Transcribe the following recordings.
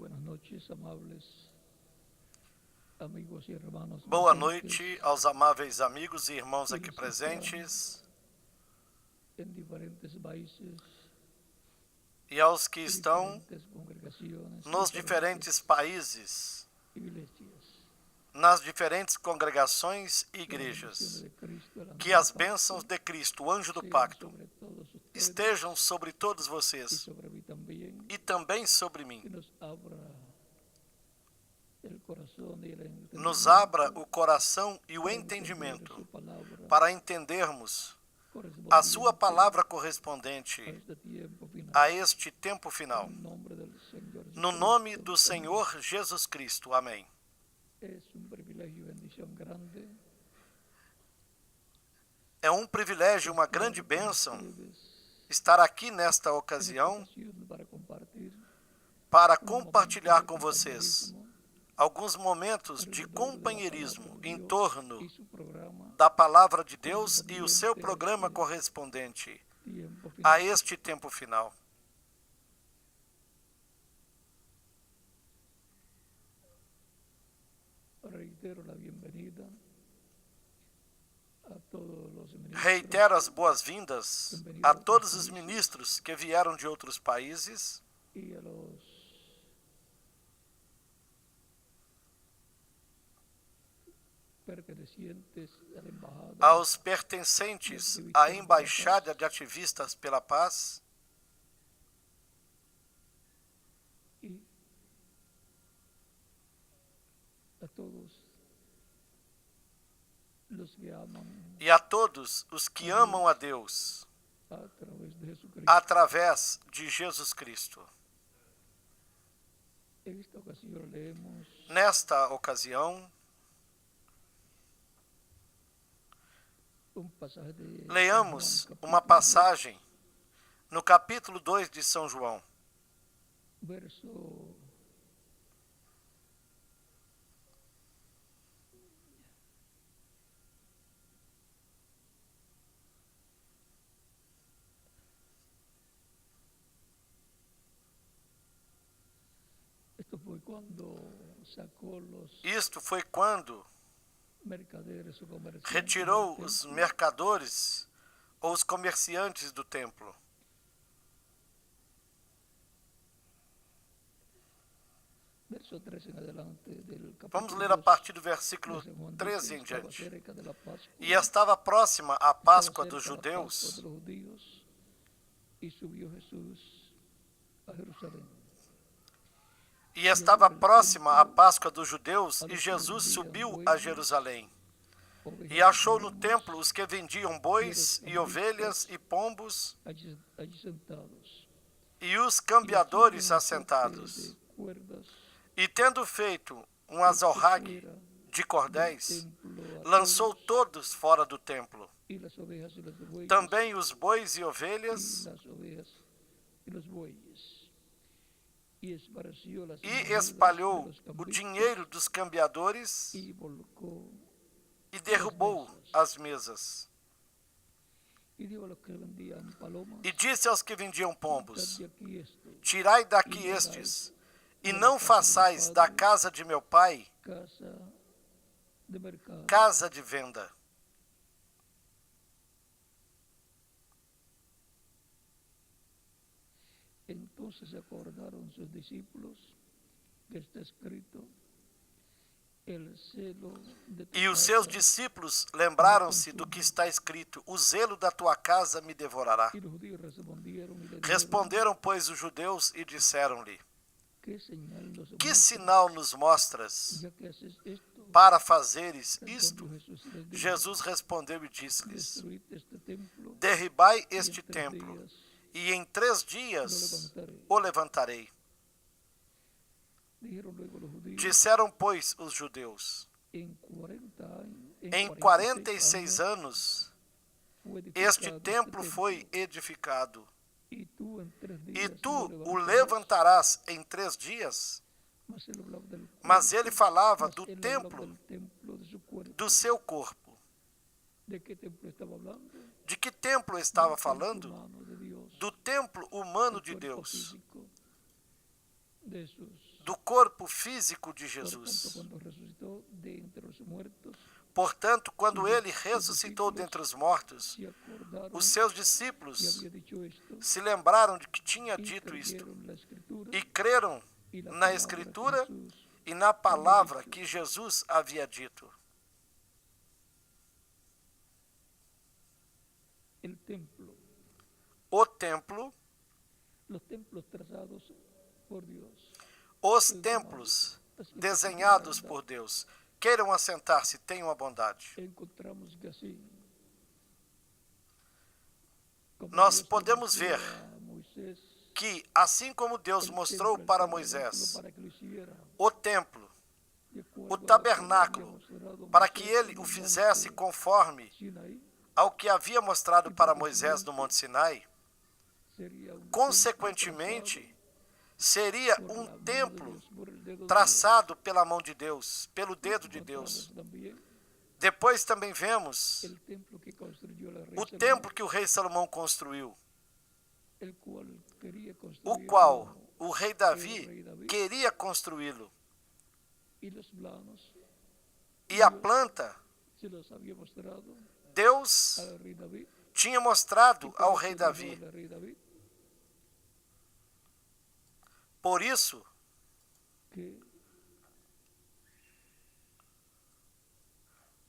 Buenas noches, amables amigos y hermanos. Boa noite aos amáveis amigos e irmãos aqui presentes En diferentes países, e aos que estão diferentes congregaciones, nos diferentes países, iglesias. nas diferentes congregações e La bendición igrejas. de Cristo, el ángel Que as del bênçãos pacto, de Cristo, o anjo do sean pacto, sobre todos ustedes estejam sobre todos y vocês sobre mí también, e também sobre mim. que nos abra el corazón y el Nos entendimiento abra o coração e o para entender entendimento su palabra para entendermos a sua correspondiente palavra a correspondente este tiempo final. a este tempo final. En nombre del Señor No Jesucristo. nome do Senhor Jesus Cristo. Amém. Es un privilegio y bendición grande É um privilégio, uma grande bênção ustedes estar aqui nesta en esta ocasião ocasión para compartir para un momento compartilhar de com vocês compañerismo alguns momentos de alrededor de la companheirismo palabra de em Dios torno y su programa da palavra de Deus e o seu correspondiente a programa este correspondente tiempo a final. este tempo final. Reitero la bienvenida a todos los ministros Reitero as boas-vindas a todos os ministros que vieram de outros países y a los pertenecientes a la embajada aos pertencentes à Embaixada de Ativistas pela Paz y a todos los que aman e a todos os que amam a Deus a través de Jesucristo. através de Jesus Cristo. En esta ocasión leemos Nesta ocasião, un pasaje de leamos Juan, uma passagem no capítulo 2 de São João, verso 'Esto fue cuando sacó los isto foi quando mercaderes o comerciantes retirou del os templo mercadores ou os comerciantes do templo. verso 13 en adelante del Vamos capítulo ler a 2 partir do de versículo San Juan, 13 em dice, estaba diante. cerca de la Pascua, E estava próxima a estaba Páscoa cerca dos la Pascua judeus, de los judíos, y subió Jesús a Jerusalén. e estava próxima a Páscoa dos judeus, e Jesus subiu a Jerusalém. E achou no templo os que vendiam bois e ovelhas e pombos, allí sentados, e os y cambiadores haciendo un assentados. azote de cuerdas E tendo feito um azorrague fuera de del cordéis, templo a lançou todos, todos fora do templo. y las ovejas y los bueyes, Também os bois e y ovelhas, las ovejas y los bueyes, y esparció las e monedas de espalhou los o cambistas, dinheiro dos cambiadores y volcó e derrubou as mesas. y dijo a los que vendían palomas, E disse aos que vendiam "Quitad pombos: de aquí esto, Tirai daqui estes, e não façais da casa de meu pai casa de mercado". casa de venda. Entonces se acordaron sus discípulos que está escrito: el celo de tu E os seus casa. discípulos lembraram-se do que está escrito: O zelo da tua casa me devorará. Y los judíos respondieron y le dijeron: Responderam, pois, os judeus e disseram-lhe: ¿qué señal nos Que muestras, sinal nos mostras ya que haces esto? para fazeres isto? Respondió Jesús y les dijo: Jesus respondeu e disse-lhes: destruid este templo, Derribai y en este 3 templo, días e em 3 lo dias levantaré. o levantarei. Dijeron luego los judíos: Disseram, pois, os judeus: en 40 años, Em 46 anos fue este edificado templo foi edificado, y tú en 3 e días tu lo o levantarás. levantarás em 3 dias. Mas ele falava del Mas cuerpo, ele falava mas do ele falava templo, del templo de su cuerpo. do seu corpo. ¿De qué templo estaba hablando? De que templo estava Del templo falando? humano de Dios, Do templo humano el de cuerpo Deus, físico de Jesús. do corpo físico de Por tanto, Jesus. cuando resucitó de entre los muertos, Portanto, quando ele ressuscitou dentre os mortos, se acordaron os seus que discípulos había dicho esto se lembraram de que tinha y dito isto creyeron la escritura e creram y la na palabra Escritura que Jesús e na palavra que Jesus havia dito. el templo, O templo, los templos trazados por Dios. os templos desenhados por Deus. Queiram assentar-se, tenham a bondade. Encontramos que así, como Nós Dios podemos mostró ver a Moisés que, assim como Deus el mostrou templo, el para tabernáculo Moisés para que lo hiciera, o templo, de acuerdo o a lo que tabernáculo, había mostrado para que Moisés ele en o el fizesse monte conforme Sinaí, ao que havia mostrado para Moisés no Monte Sinai, sería un consequentemente, seria templo por um la mano de templo Dios, por el dedo de traçado pela mão de Deus, pelo dedo de Dios. Deus. Encontramos también Depois também vemos el templo que construyó el rey o Salomón, templo que o rei Salomão construiu, el cual quería o construir qual o rei el Davi rey David, queria construí-lo. y los planos E a planta, se los había mostrado Deus al rey David. tinha Y mostrado por ao eso rei dijo Davi. al rey David Por isso, que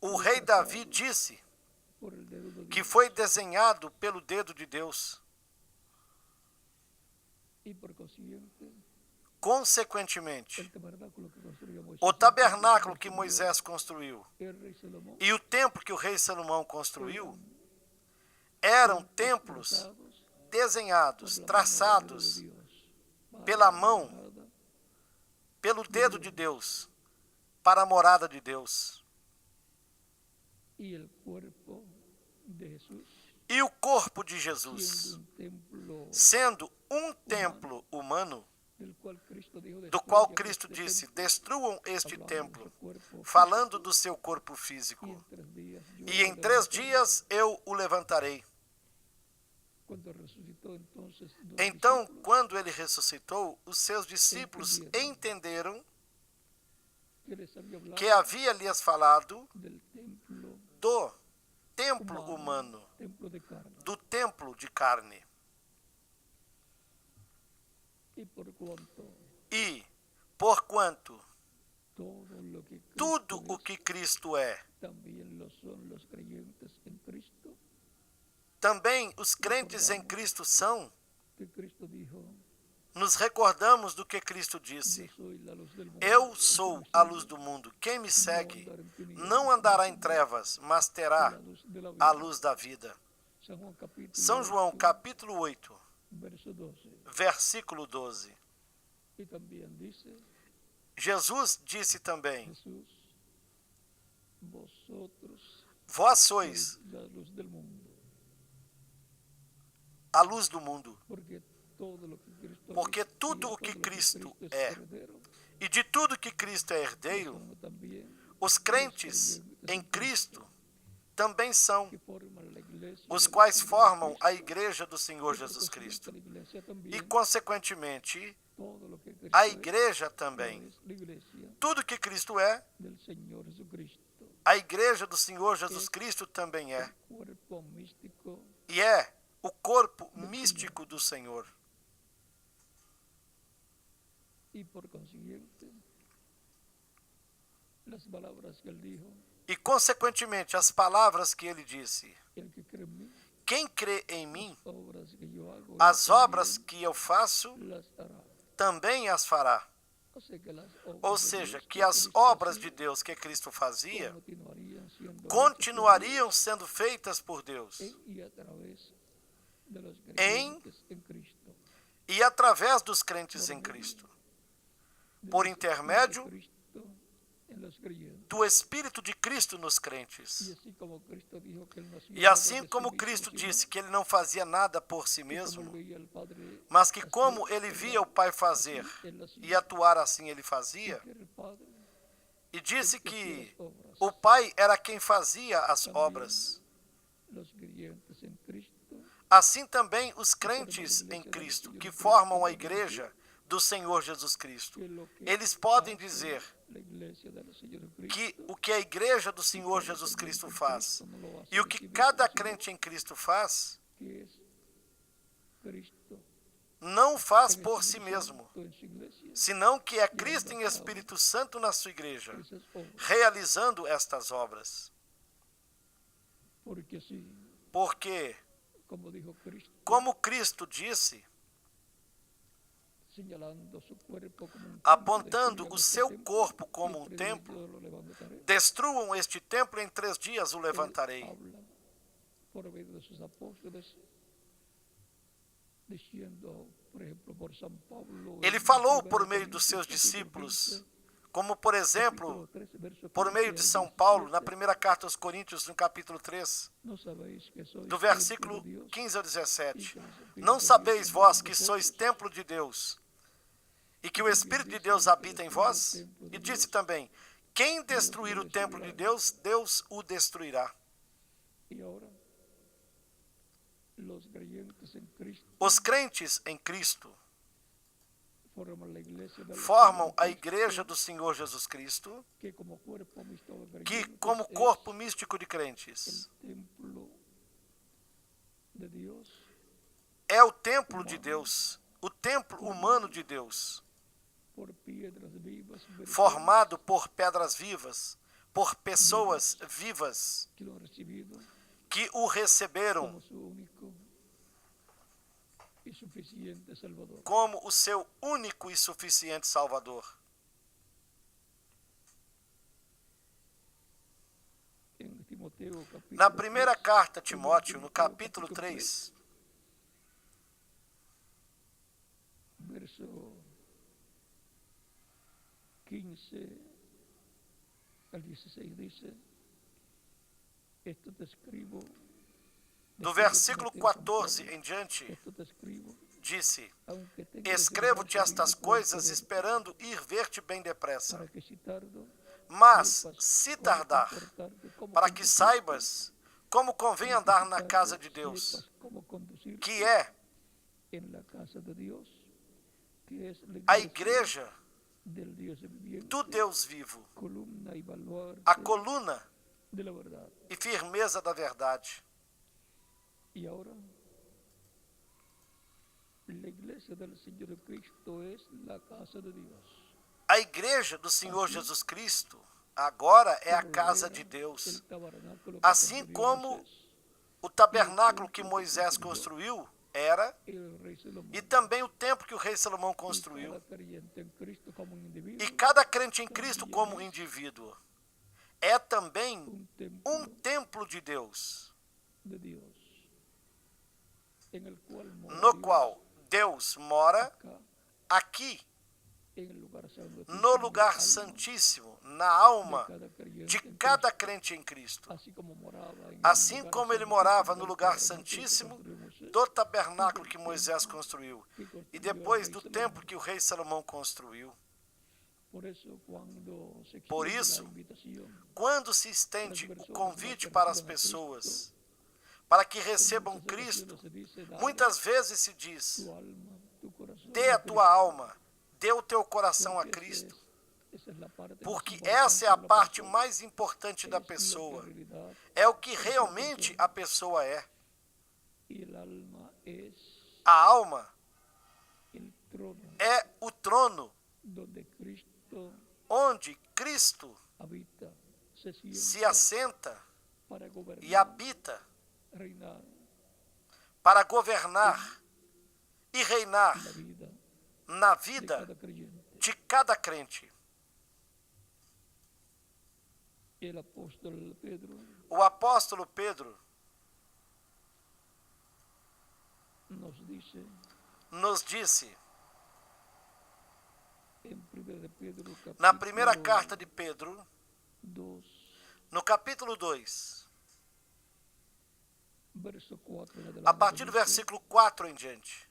o rei Davi disse por el dedo de que Dios, foi desenhado pelo dedo de Deus. y por consiguiente Consequentemente, el tabernáculo que construyó Moisés, o tabernáculo que Moisés construiu el rey Salomón, e o templo que o rei Salomão construiu eram templos trazados desenhados, por la mano traçados del dedo de Dios, para pela la mão, morada pelo dedo de Deus, para a morada de Deus. y el cuerpo de Jesús, E o corpo de Jesus, siendo un templo sendo um templo humano, del cual Cristo dijo, do qual "Destruyan Cristo este disse: templo", destruam este hablando de templo, su cuerpo falando do seu corpo físico, físico. y en 3 días yo E lo em 3 dias eu o levantarei. Cuando resucitó entonces los Então, discípulos, quando ele ressuscitou, os seus discípulos entenderam que les había hablado que havia lhes falado del templo do templo humano, templo de carne, do templo de carne. y por cuanto E, porquanto todo lo que Cristo tudo o es, que Cristo é, también lo son los creyentes en Cristo, também os crentes em Cristo são, que Cristo dijo, nos recordamos do que Cristo yo disse: soy la luz del mundo, eu el que sou me a sigue luz do mundo. Quem me segue no andará en tinieblas, não andará em trevas, mas terá la luz de la vida. a luz da vida. San Juan capítulo São João, 8, capítulo 8, verso 12. versículo 12. Y también dice Jesus disse também: Jesús, vosotros vós sois sois la luz del mundo, a luz do mundo. porque todo lo que Cristo Porque es, y tudo de o que todo lo Cristo es é, heredero, e de tudo que Cristo é herdeiro, como también os crentes em Cristo também são, que forman la iglesia os del quais Señor formam a Cristo. igreja do Senhor Y por Jesus consiguiente, Cristo. la iglesia también, E, consequentemente, todo lo que Cristo a es, igreja também. es la iglesia Tudo que Cristo é, del Señor Jesucristo, a igreja do Senhor Jesus Cristo também é. el cuerpo místico E é o corpo místico do Senhor. y por consiguiente las palabras que él dijo, E, consequentemente, as palavras que ele disse: el que cree en mí, quem crê em mim, obras que yo hago, él as obras también que eu faço, las hará. também as fará. O sea que las obras Ou de seja, Dios que as Cristo obras hacía de Deus que Cristo fazia continuarían siendo hechas por continuariam sendo feitas por Deus. Dios y a través de los En creyentes en Cristo, e através dos crentes em Cristo, de por los intermédio Cristo en los creyentes. do Espírito de Cristo nos Y crentes. así como Cristo dijo que él no hacía E nada assim de como sí Cristo mismo, disse que ele não fazia nada por si sino que como mesmo, él veía al Padre mas que hacer, como ele via o Pai fazer él hacía, e atuar assim ele y fazia, que era el Padre e disse el que que hacía las obras. o Pai era quem fazia as obras. Los creyentes en Cristo Assim também os crentes em Cristo, que formam a igreja do Senhor Jesus Cristo. que lo que Eles podem hace dizer la iglesia del Señor que Cristo, o que a igreja do Senhor Jesus Cristo faz e o que cada crente em Cristo faz, que es Cristo não faz en por si Espíritu mesmo, Santo en su iglesia, senão que é Cristo em Espírito Santo na sua igreja, esas obras. realizando estas obras. Porque así, Porque, como dijo Cristo, como Cristo disse, señalando su cuerpo como un apontando templo, o destruyan seu este corpo templo, como y um en 3 días templo, yo lo levantaré. destruam este templo, em 3 dias o Él levantarei. habla por medio de sus apóstoles, diciendo, por ejemplo, por San Pablo. Ele falou por meio dos seus discípulos, como por exemplo, por meio de São Paulo, na primeira carta aos Coríntios, no capítulo 3, do versículo 15 ao 17. Não sabeis vós que sois templo de Deus e que o Espírito de Deus habita em vós? E disse também, quem destruir o templo de Deus, Deus o destruirá. Os crentes em Cristo formam a igreja do Senhor Jesus Cristo, que, como corpo místico de crentes, é o templo de Deus, o templo humano de Deus, formado por pedras vivas, por pessoas vivas que o receberam como o seu único e suficiente Salvador. Na primeira carta a Timóteo, no capítulo 3, verso 15 al 16 dice, esto te escribo, do versículo 14 em diante, disse, escrevo-te estas coisas esperando ir ver-te bem depressa. Mas, se tardar, para que saibas como convém andar na casa de Deus, que é a igreja do Deus vivo, a coluna e firmeza da verdade. Y ahora, la iglesia del Señor Cristo es la casa de Dios. A igreja do Senhor Jesus Cristo agora é a casa de Deus. Assim como o tabernáculo que Moisés construiu era, e também o templo que o rei Salomão construiu. E cada crente em Cristo como um indivíduo é também um templo de Deus, no qual Deus mora aqui, no lugar santíssimo, na alma de cada crente em Cristo. Assim como ele morava no lugar santíssimo do tabernáculo que Moisés construiu e depois do templo que o rei Salomão construiu. Por isso, quando se estende o convite para as pessoas para que recebam Cristo, muitas vezes se diz, dê a tua alma, dê o teu coração a Cristo, porque essa é a parte mais importante da pessoa, é o que realmente a pessoa é. A alma é o trono onde Cristo se assenta e habita para governar e reinar na vida de cada crente. O apóstolo Pedro nos disse na primeira carta de Pedro, no capítulo 2, a partir do versículo 4 em diante,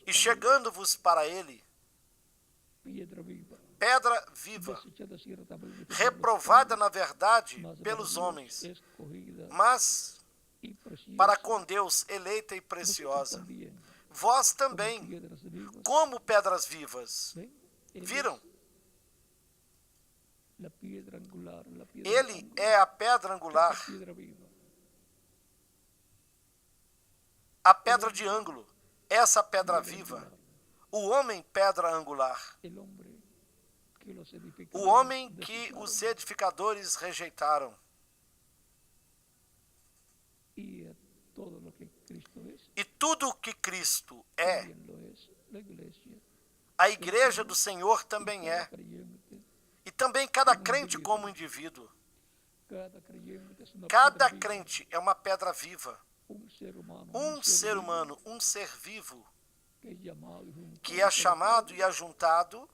e chegando-vos para ele, pedra viva, reprovada na verdade pelos homens, mas para com Deus eleita e preciosa. vós como também, piedras vivas. como pedras vivas. ¿Ven? Él Viram? es la piedra angular, la piedra Ele angular, é a pedra esa angular, piedra viva. a pedra de ângulo, essa pedra Piedra viva. angular. O homem, pedra angular. El hombre que los O edificadores homem que desecharon. os edificadores rejeitaram. Y todo lo que Cristo es, E tudo o que Cristo é, también lo es la iglesia. a igreja do Senhor também Cada é. creyente, E também cada crente como indivíduo. cada creyente es una Cada piedra viva, crente é uma pedra viva. un ser humano, Um ser vivo humano, um ser vivo, que es llamado y juntado, que é chamado e ajuntado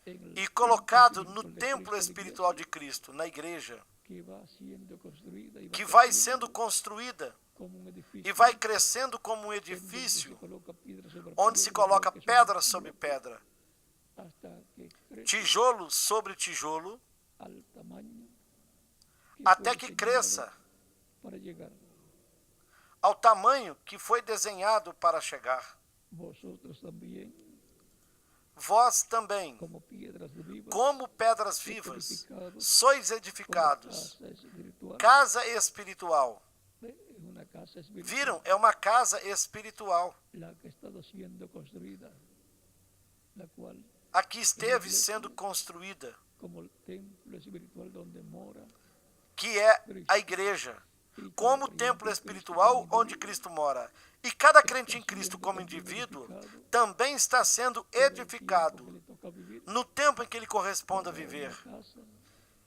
en el e colocado templo no de templo Cristo, la espiritual iglesia, de Cristo, na igreja, que va siendo construida y va que vai creciendo sendo construída como un edificio, e vai crescendo como um en donde edifício, se coloca piedra sobre onde se piedra, coloca bloque pedra sobre sobre pedra, hasta que crece tijolo sobre tijolo, al tamaño que até fue que diseñado cresça para llegar. ao tamanho que foi desenhado para chegar. Vosotros también, Vós também, como piedras vivas, como pedras vivas, sois como edificados. casa espiritual. Casa espiritual. Es una casa espiritual, Viram? É uma casa espiritual. la que ha estado siendo construida, la cual, Aqui esteve sendo construída, como el templo espiritual donde mora, que é a igreja, y como cada templo creyente en Cristo espiritual como onde individuo, Cristo mora. E cada crente em Cristo como indivíduo também está sendo en el tiempo que edificado le toca vivir, no tempo em que ele corresponde a como viver. una casa,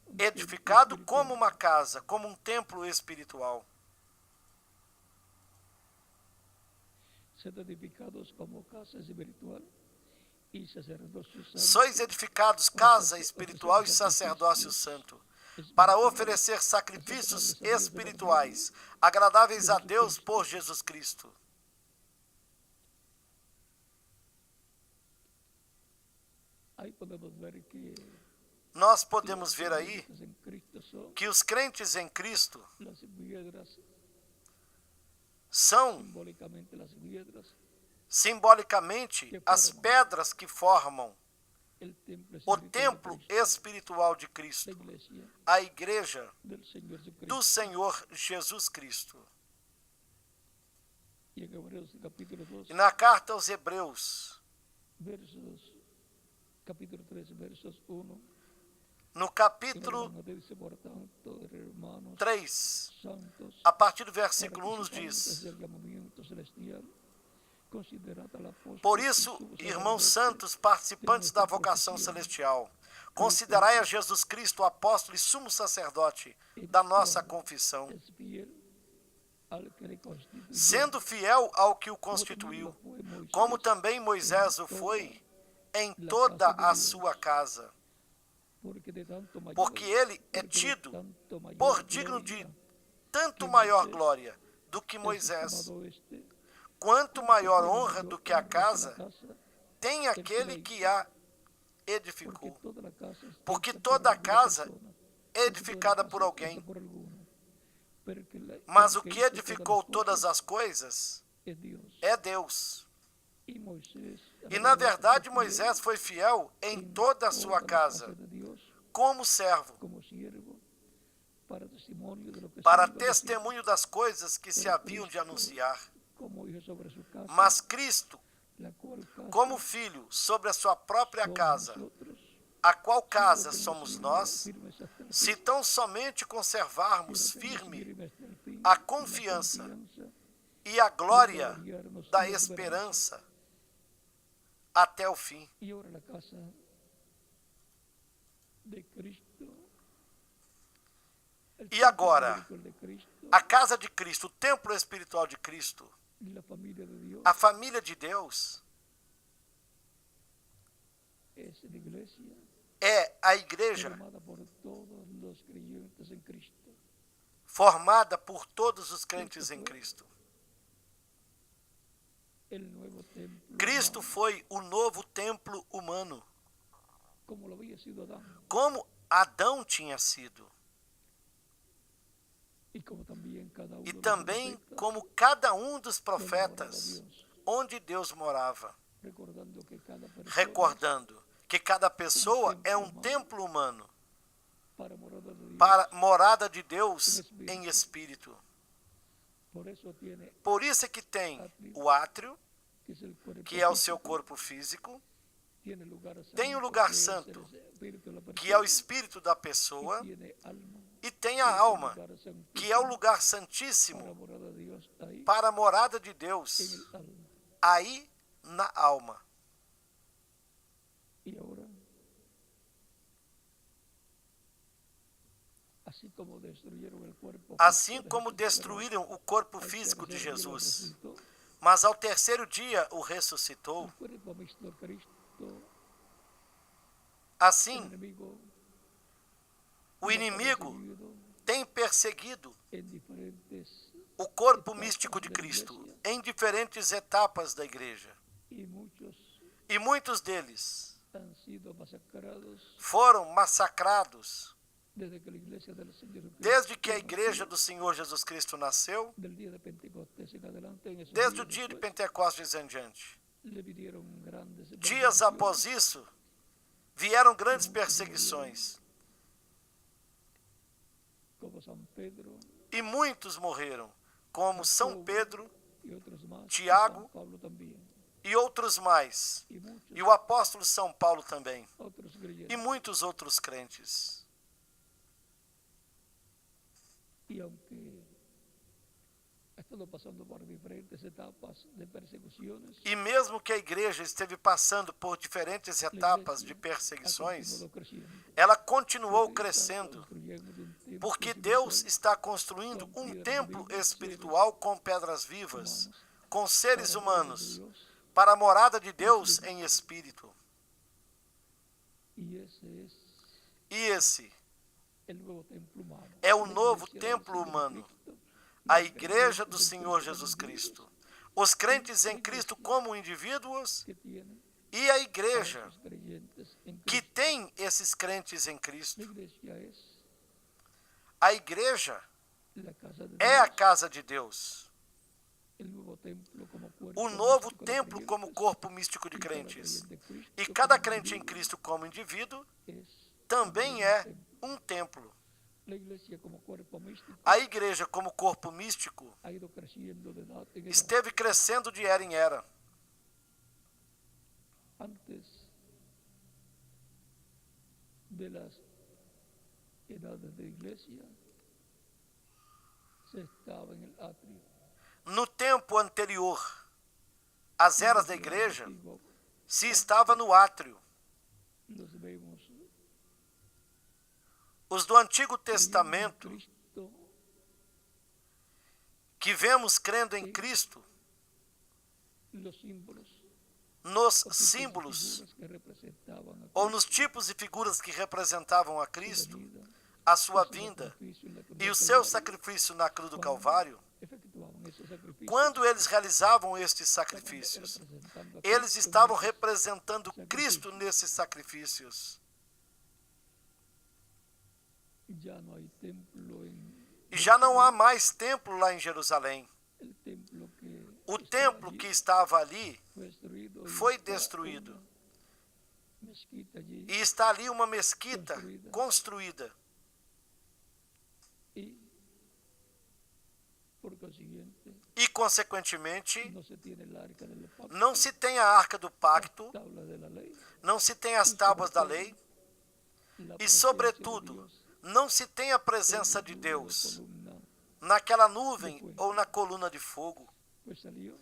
un Edificado templo como espiritual. uma casa, como um templo espiritual. Sed edificados como casa espiritual y sacerdocio santo, Sois edificados casa espiritual e sacerdócio santo, para oferecer sacrifícios espirituais, agradáveis a Deus por Jesus Cristo. ahí podemos ver que Nós podemos ver aí los en Cristo son que os crentes em Cristo las piedras, são, simbólicamente las piedras, simbolicamente, as pedras que formam el templo o espiritual de templo Cristo, espiritual de la Cristo, iglesia a igreja del Señor Jesucristo. do Senhor Jesus Cristo. Y en Hebreos capítulo 2, E na carta aos Hebreus, capítulo 3, versos 1, no en capítulo adelante dice, por tanto, hermanos 3, santos, a partir do para versículo 1 nos participantes diz: del llamamiento celestial, considerad al apóstol Por y isso, sumo irmãos sacerdote santos, participantes da vocação celestial, considerai a Jesus Cristo, o apóstolo e sumo sacerdote da nossa confissão, es fiel al que le constituyó, sendo fiel ao que o como constituiu, también lo fue Moisés, como também Moisés o foi em toda a sua casa, porque de tanto mayor, porque ele é porque de tido tanto mayor por digno de gloria tanto maior glória do que es Moisés. estimado este, Quanto maior tiene honra mayor do que a honra que casa, la casa, tem aquele que a porque edificou, toda la casa está porque hecha toda por alguna casa persona, é edificada por hecha alguém. por alguno, Mas o porque que el que edificou todas as as coisas coisas é Deus. é Deus. E Moisés, E na verdade Moisés foi fiel em toda a sua casa, de Deus, como servo, como siervo, para testimonio de lo que para se iba a decir, testemunho das coisas que se haviam de anunciar. como hijo sobre su casa, Mas Cristo, la cual casa como filho sobre a sua própria somos casa, nosotros, a qual casa si somos lo nós, firmes hasta el se fin, tão somente conservarmos si lo firme firmes hasta el fin, a la confiança confianza, e a glória gloriarnos da en la esperança até o fim. Y ahora la casa de Cristo, el E agora, templo espiritual de Cristo, a casa de Cristo, o templo espiritual de Cristo, y la familia de Dios, a família de Deus, es la iglesia é a igreja formada por todos los creyentes en Cristo. formada por todos os crentes em Cristo. El nuevo templo Cristo humano, foi o novo templo humano, como lo había sido Adán, como Adão tinha sido, y como también cada uno e de los também profetas como cada um dos que honraban a profetas Dios. onde Deus morava, recordando que cada persona recordando que cada pessoa é um templo humano para morada de Dios. para morada de Deus em espírito. Por eso tiene Por isso é que tem o átrio, que es el cuerpo que é o seu físico, corpo físico, tiene lugar santo, tem o lugar que es el santo, espíritu de la que é o persona, espírito da pessoa, tiene alma, e tem a que es el alma, lugar que é o santísimo lugar para santíssimo morada de Dios ahí para a morada de en Deus, el alma. aí na alma. Y ahora, así como destruyeron el cuerpo Assim físico de como Jesús, destruíram o corpo pero al físico de tercer día lo Jesus, resucitó, mas ao terceiro dia o ressuscitou, el cuerpo mismo de Cristo, el assim enemigo o lo ha inimigo perseguido tem perseguido en diferentes o corpo etapas místico de de la Cristo iglesia, em diferentes etapas da igreja. y muchos E muitos deles han sido masacrados foram massacrados desde que la iglesia del Señor Cristo desde que a nació, igreja do Senhor Jesus Cristo nasceu, del día de Pentecostés en adelante, en esos desde o días dia de después, Pentecostes em diante. le vinieron grandes Dias após isso, vieram grandes perseguições como San Pedro e muitos morreram, como São Pedro y otros más, y Tiago, San Pablo también, e outros mais, y muchos e o apóstolo São Paulo também, otros e creyentes. muitos outros crentes. Y aunque ha estado pasando por diferentes etapas de persecuciones, E mesmo que a igreja esteve passando por diferentes la etapas de iglesia ha perseguições, continuado creciendo. ela continuou Porque está crescendo, construyendo un templo porque espiritual Deus está construindo um templo espiritual com pedras vivas, com seres para morada de humanos, Dios, para a morada de Deus em espírito. y ese es E esse el nuevo templo humano. é o La novo iglesia del templo Señor humano, Cristo, a los igreja do creyentes en Senhor Cristo Jesus como Cristo. individuos Os crentes em Cristo como indivíduos que tienen e a a igreja esos creyentes en que Cristo. tem esses crentes em La Cristo. iglesia es A igreja la casa de é a Dios, casa de Deus, el nuevo templo como cuerpo o novo místico de templo como creyentes, corpo místico de y cada crentes. creyente en Cristo E como cada crente em individuo Cristo como indivíduo es também un é templo. um templo. La iglesia como cuerpo místico A igreja como corpo místico ha ido creciendo de edad en edad. esteve crescendo de era em era. Antes de las edades de iglesia se estaba en el atrio. No tempo anterior às eras da igreja, se estava no átrio. Los vemos Os do Antigo creyendo en Testamento, Cristo, que vemos crendo em Cristo, los símbolos nos o tipos de símbolos figuras que representaban a ou Cristo, nos tipos e figuras que representavam a su Cristo, venida, a sua su vinda sacrificio en la cruz e del o seu Calvario, sacrifício na cruz do cuando Calvário, efectuaban esos sacrificios, quando eles realizavam estes estaban sacrifícios, representando a eles Cristo estavam en esos representando Cristo nesses sacrifícios. ya no hay templo E já não há mais templo lá em Jerusalém. el templo que O estaba templo allí que estava ali fue destruido, y foi está destruído. una mezquita allí, E está ali uma mesquita construída. y por consiguiente E, consequentemente, no se tiene el arca del pacto, não se tem a arca do pacto, tabla de la ley, não se tem as tábuas da lei la e, presencia de sobretudo, Dios não se tem a en presença la de nube Deus columna, naquela nuvem ou na coluna de fogo, pues salió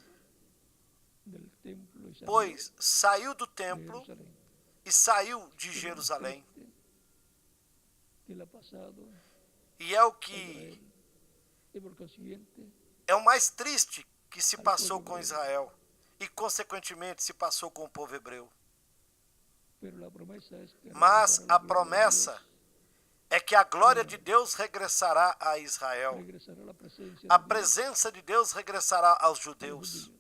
del templo y salió pois saiu do de templo Jerusalén. e saiu de Es lo más Jerusalém. triste que le ha pasado E é o a que Israel, y por consiguiente é o mais triste que se passou com Israel e, consequentemente, se passou com o povo hebreu. pero la promesa es que Mas regresará la a gloria de promessa Dios, é que a glória de Deus regressará a Israel. regresará la presencia A de Dios presença de Deus regressará aos a los judeus. judíos.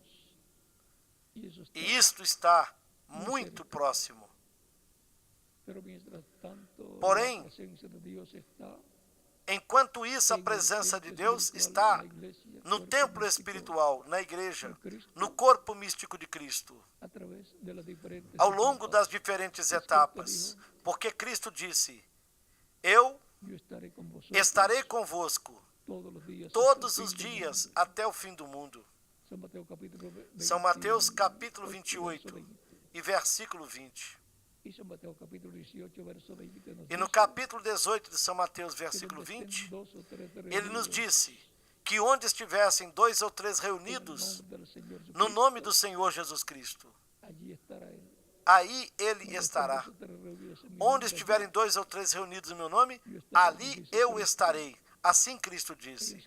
Y eso está, E isto está muito próximo. pero mientras tanto Porém, la presencia de Dios está Enquanto isso, a presença de Deus está no templo espiritual, na igreja, no corpo místico de Cristo, ao longo das diferentes etapas. Porque Cristo disse: eu estarei convosco todos os dias até o fim do mundo. São Mateus capítulo 28 e versículo 20. E no capítulo 18 de São Mateus, versículo 20, ele nos disse que onde estivessem 2 ou 3 reunidos no nome do Senhor Jesus Cristo, aí ele estará. Onde estiverem 2 ou 3 reunidos no meu nome, ali eu estarei. Assim Cristo disse.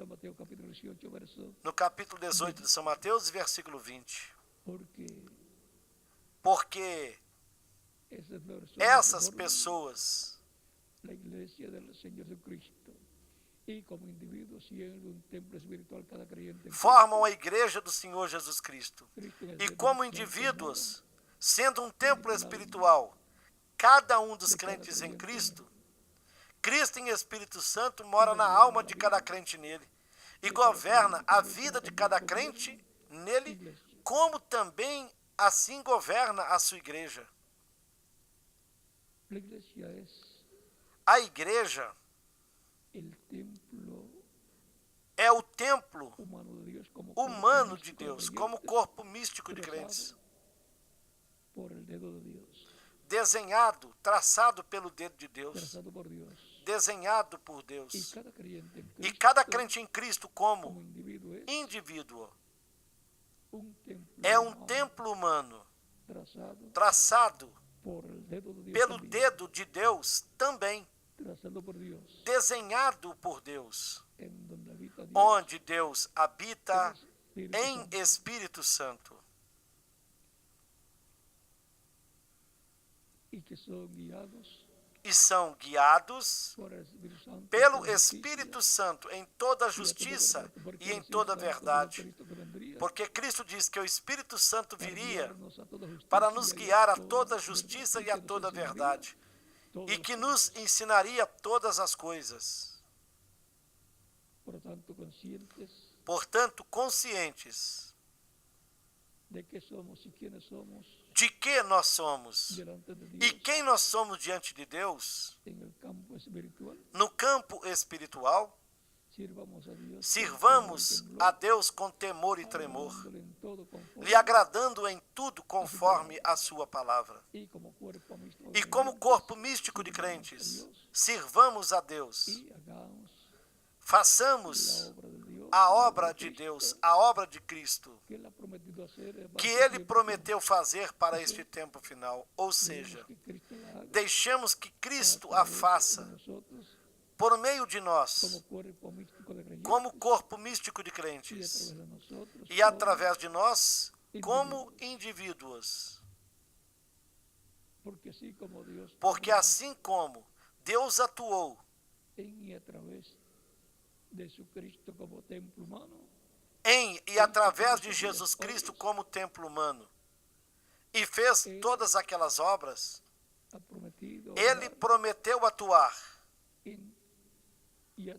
No capítulo 18 de São Mateus, versículo 20. Porque essas pessoas formam a igreja do Senhor Jesus Cristo. E como indivíduos, sendo um templo espiritual, cada um dos crentes em Cristo, Cristo em Espírito Santo mora na alma de cada crente nele e governa a vida de cada crente nele, como também assim governa a sua igreja. A igreja é o templo humano de Deus, como corpo místico de crentes, desenhado, traçado pelo dedo de Deus, desenhado por Deus. E cada crente em Cristo, como indivíduo, é um templo humano, traçado pelo dedo de Deus também, desenhado por Deus, onde Deus habita em Espírito Santo. E são guiados pelo Espírito Santo em toda justiça e em toda verdade. Porque Cristo diz que o Espírito Santo viria para nos guiar a toda justiça e a toda verdade, e que nos ensinaria todas as coisas. Portanto, conscientes de que nós somos e quem nós somos diante de Deus, no campo espiritual, sirvamos a Deus com temor e tremor, lhe agradando em tudo conforme a sua palavra. E como corpo místico de crentes, sirvamos a Deus, façamos a obra de Deus, a obra de Cristo, que Ele prometeu fazer para este tempo final. Ou seja, deixemos que Cristo a faça por meio de nós, como corpo místico de crentes, e através de nós, como indivíduos. Porque assim como Deus atuou em e através de Jesus Cristo como templo humano, e fez todas aquelas obras, Ele prometeu atuar em e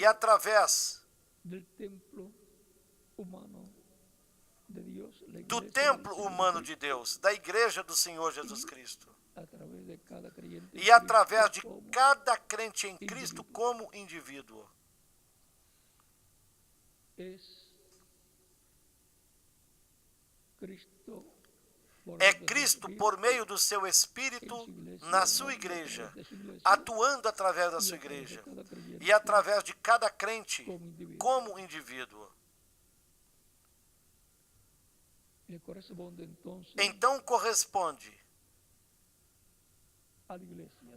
através do templo humano de Deus, da igreja do Senhor Jesus Cristo, e através de cada crente em Cristo como indivíduo. É Cristo, por meio do seu Espírito, na sua igreja, atuando através da sua igreja, e através de cada crente como indivíduo. Então corresponde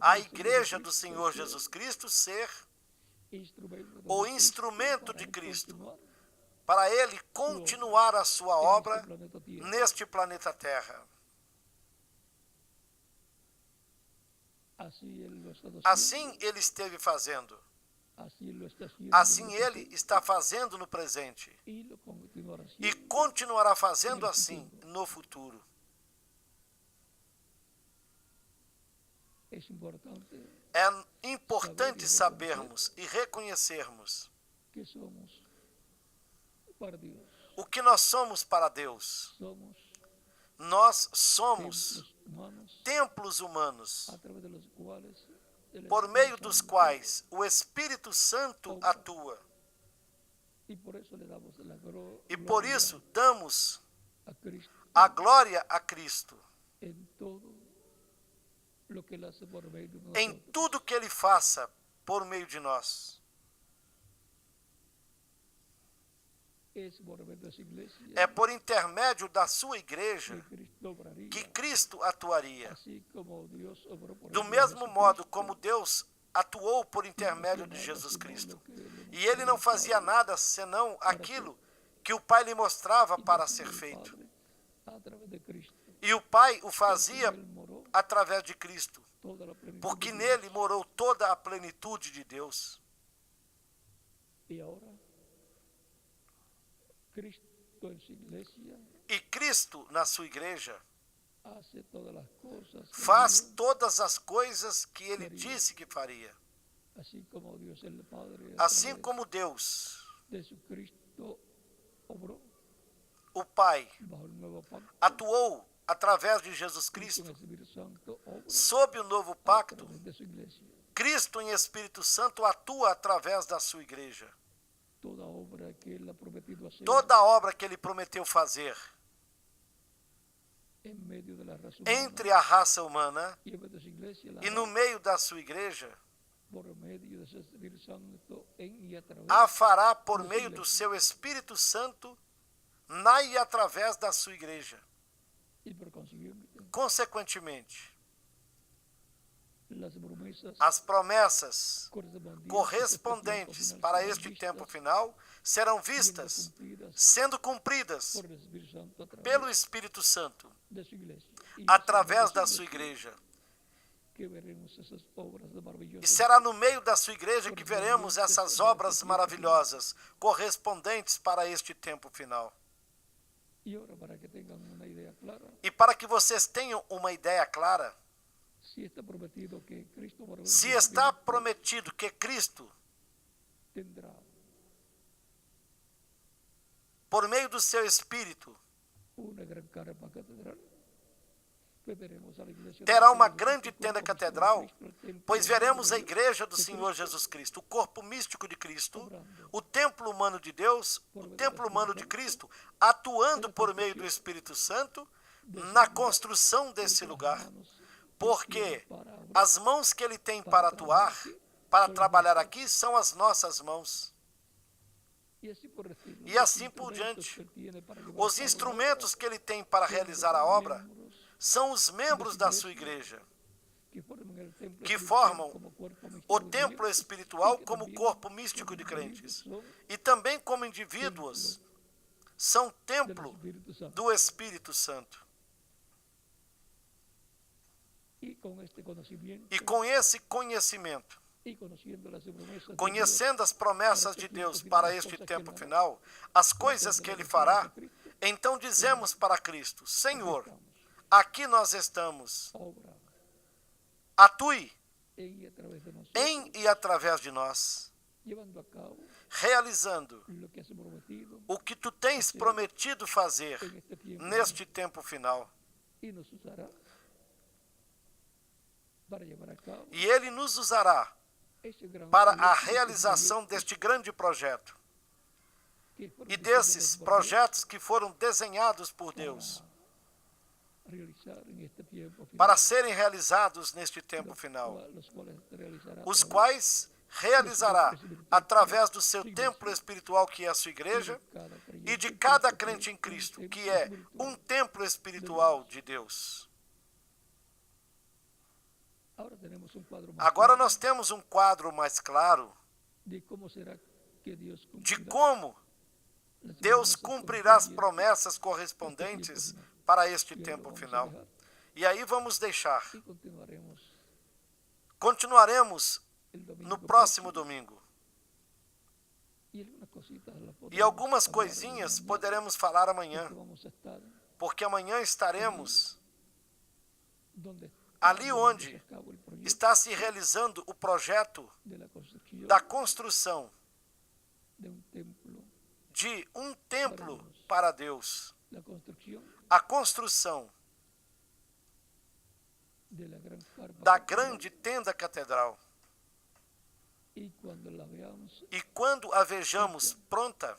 à igreja do Senhor Jesus Cristo ser o instrumento de Cristo, para Ele continuar a sua obra neste planeta Terra. Assim Ele esteve fazendo. Assim Ele está fazendo no presente. E continuará fazendo assim no futuro. É importante sabermos e reconhecermos que somos para Dios. o que nós somos para Deus. Somos Nós somos templos humanos templos humanos, a través de los cuales el por Espíritu meio dos Santo, quais o Espírito Santo atua. y por eso le damos la E por gloria isso damos a Cristo a glória a Cristo en todo lo que él hace por medio de em nosotros. tudo que Ele faça por meio de nós. Es por medio de su iglesia É por intermédio da sua igreja que Cristo obraría, que Cristo atuaria. así como Dios obró por Do medio de mesmo modo Jesucristo, como Deus atuou por intermédio de no Jesus hacía nada Cristo. sino lo que él E Ele não fazia nada senão aquilo que o Pai lhe mostrava para ser feito. a través de Cristo. E o Pai o fazia Él moró através de Cristo, toda la plenitud porque de nele Dios. morou toda a plenitude de Deus. Y ahora Cristo en su iglesia E Cristo, na sua igreja, hace todas las cosas que faz Dios, todas as coisas que Ele disse que faria. así como Dios el Padre a Assim través como Deus, de Jesucristo obró o Pai, bajo el nuevo pacto, atuou através de Jesus Cristo en Cristo el Espíritu Santo obra sob o novo a pacto. través de su iglesia. Cristo em Espírito Santo atua através da sua igreja. Toda obra que él ha prometido hacer Toda a obra que Ele prometeu fazer en medio de la raza humana entre a raça humana y en medio de su iglesia la e no meio da sua igreja, por medio de su Espíritu Santo en y a través a fará por meio do seu Espírito Santo na e através da sua igreja. y por consiguiente Consequentemente, las promesas as promessas correspondientes correspondentes para este tempo final serão vistas sendo cumpridas por el Espíritu Santo a través pelo Espírito Santo de su iglesia. Y através es en da medio de sua igreja. que veremos esas obras E maravillosas será no meio da sua igreja que veremos essas obras maravilhosas correspondentes para este tempo final. y ahora para que tengan una idea clara, E para que vocês tenham uma ideia clara, si está prometido que Cristo por medio se de su está Espíritu prometido que Cristo, tendrá por meio do seu Espírito, una gran carpa catedral, pues veremos a la iglesia terá de uma Cristo, grande el cuerpo tenda místico de catedral, Cristo, el templo pois humano veremos de a Dios, igreja do de Senhor Cristo, Jesus Cristo, o corpo místico de Cristo, obrando o templo humano de Deus, o templo humano de Cristo, atuando por meio do Espírito Santo na construção desse lugar, porque as mãos que Ele tem para atuar, para trabalhar aqui, são as nossas mãos. e assim por diante. Os instrumentos que Ele tem para realizar a obra são os membros da sua igreja, que formam o templo espiritual como corpo místico de crentes. E também como indivíduos, são templo do Espírito Santo. E com esse conhecimento, conhecendo as promessas de Deus para este tempo final, as coisas que Ele fará, então dizemos para Cristo: Senhor, aqui nós estamos, atue em e através de nós, realizando o que Tu tens prometido fazer neste tempo final. E Ele nos usará para a realização deste grande projeto e desses projetos que foram desenhados por Deus para serem realizados neste tempo final, os quais realizará através do seu templo espiritual, que é a sua igreja, e de cada crente em Cristo, que é um templo espiritual de Deus. Agora nós temos um quadro mais claro de como Deus cumprirá as promessas correspondentes para este tempo final. E aí vamos deixar. Continuaremos no próximo domingo. E algumas coisinhas poderemos falar amanhã, porque amanhã estaremos ali llevándose onde a cabo el proyecto está se realizando o projeto de la construcción da construção de un templo. de um templo para Deus. La construcción A construção de la gran carpa da catedral. grande tenda catedral. Y cuando la veamos E quando a vejamos pronta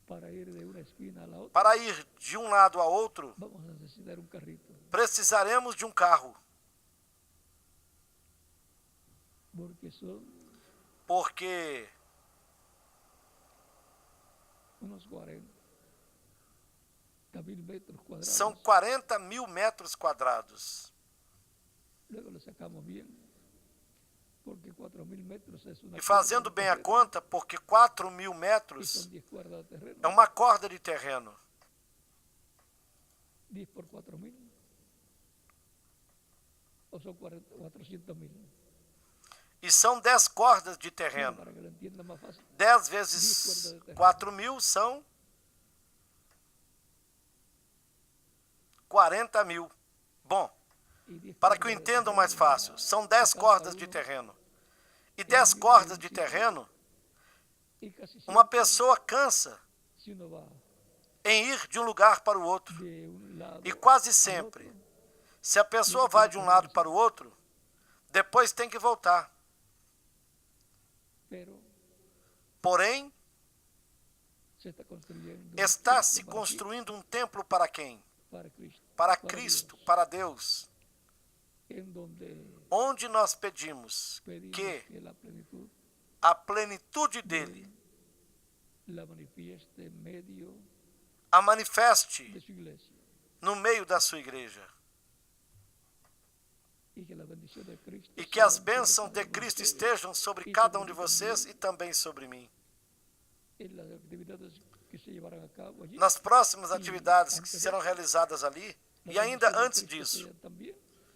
para ir de una esquina a la otra, para ir de um lado a outro, vamos a necesitar un carrito, precisaremos de um carro, porque son porque unos 40.000 metros cuadrados. são 40.000 metros quadrados. Luego lo sacamos bien, porque 4.000 metros es una E fazendo bem a conta, porque 4.000 y metros son 10 cuerdas de terreno. é uma corda de terreno. 10 por 4.000, o son 400.000. E são 10 cordas de terreno. Para que lo entienda más fácil. 10 vezes 4.000 são 40.000. Bom, Y 10 para que o cuerdas de entendam terreno mais fácil, são 10 cada cordas de uno, terreno. E 10 cordas de terreno, y casi uma siempre, pessoa cansa si uno va em ir de um lugar para o outro. de un lado E quase al sempre, otro, se a pessoa vai de um lado para o outro, depois tem que voltar. pero Porém, se está construyendo un está se templo para aquí, construindo um templo para quem? para Cristo, Para para Cristo, Dios, para Deus, en donde onde nós pedimos pedimos que que la plenitud a plenitude dele la manifieste en medio a manifeste de su iglesia, no meio da sua igreja. y que la bendición de Cristo E que as sea sobre bênçãos de cada uno Cristo ustedes. estejam sobre cada um de vocês e também sobre mim. En las actividades que se llevarán a cabo allí, Nas próximas atividades que serão realizadas ali, la e ainda bendición de antes Cristo disso, sea también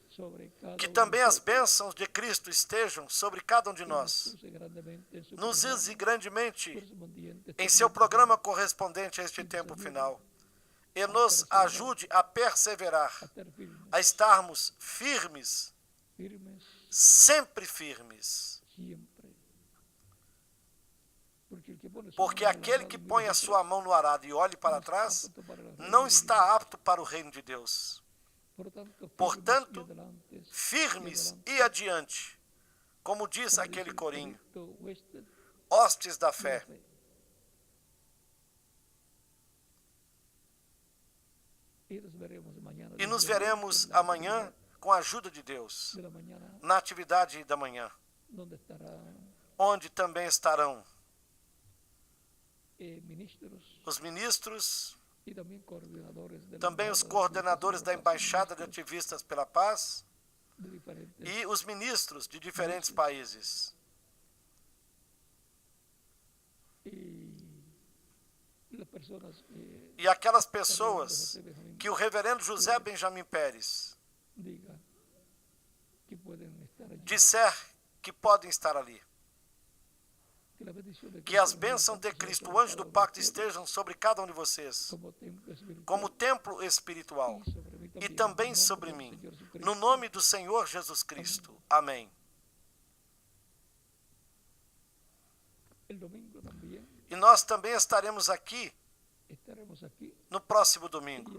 sobre cada que uno também de as ustedes, bênçãos de Cristo estejam sobre cada um de y nos nós. use grandemente en su Nos programa use grandemente correspondiente a em este seu tiempo programa correspondente a este tempo final. E nos ajude a perseverar, a estar firmes, a estarmos firmes, firmes sempre firmes. siempre. Porque aquele que põe a sua mão no arado e olhe para trás, não está apto para o reino de Deus. Portanto, firmes e adiante, como diz aquele corinho, hostes da fé. E nos veremos amanhã com a ajuda de Deus, na atividade da manhã, onde também estarão os ministros, também os coordenadores da Embaixada de Ativistas pela Paz e os ministros de diferentes países. E aquelas pessoas que o reverendo José Benjamin Pérez disser que podem estar ali. Que as bênçãos de Cristo, o anjo do pacto, estejam sobre cada um de vocês, como templo espiritual, e também sobre mim, no nome do Senhor Jesus Cristo. Amém. E nós também estaremos aqui no próximo domingo.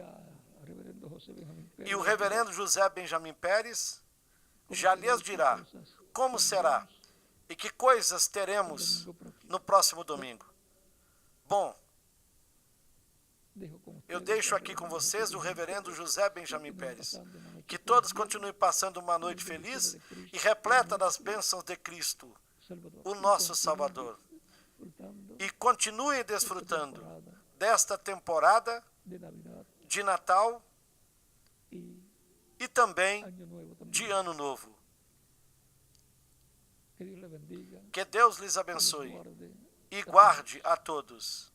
E o reverendo José Benjamin Pérez já lhes dirá como será e que coisas teremos no próximo domingo. Bom, eu deixo aqui com vocês o reverendo José Benjamin Pérez. Que todos continuem passando uma noite feliz e repleta das bênçãos de Cristo, o nosso Salvador. E continuem desfrutando desta temporada de Natal e também de Ano Novo. Que Deus lhes abençoe e guarde a todos.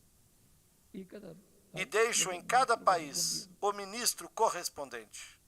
E deixo em cada país o ministro correspondente.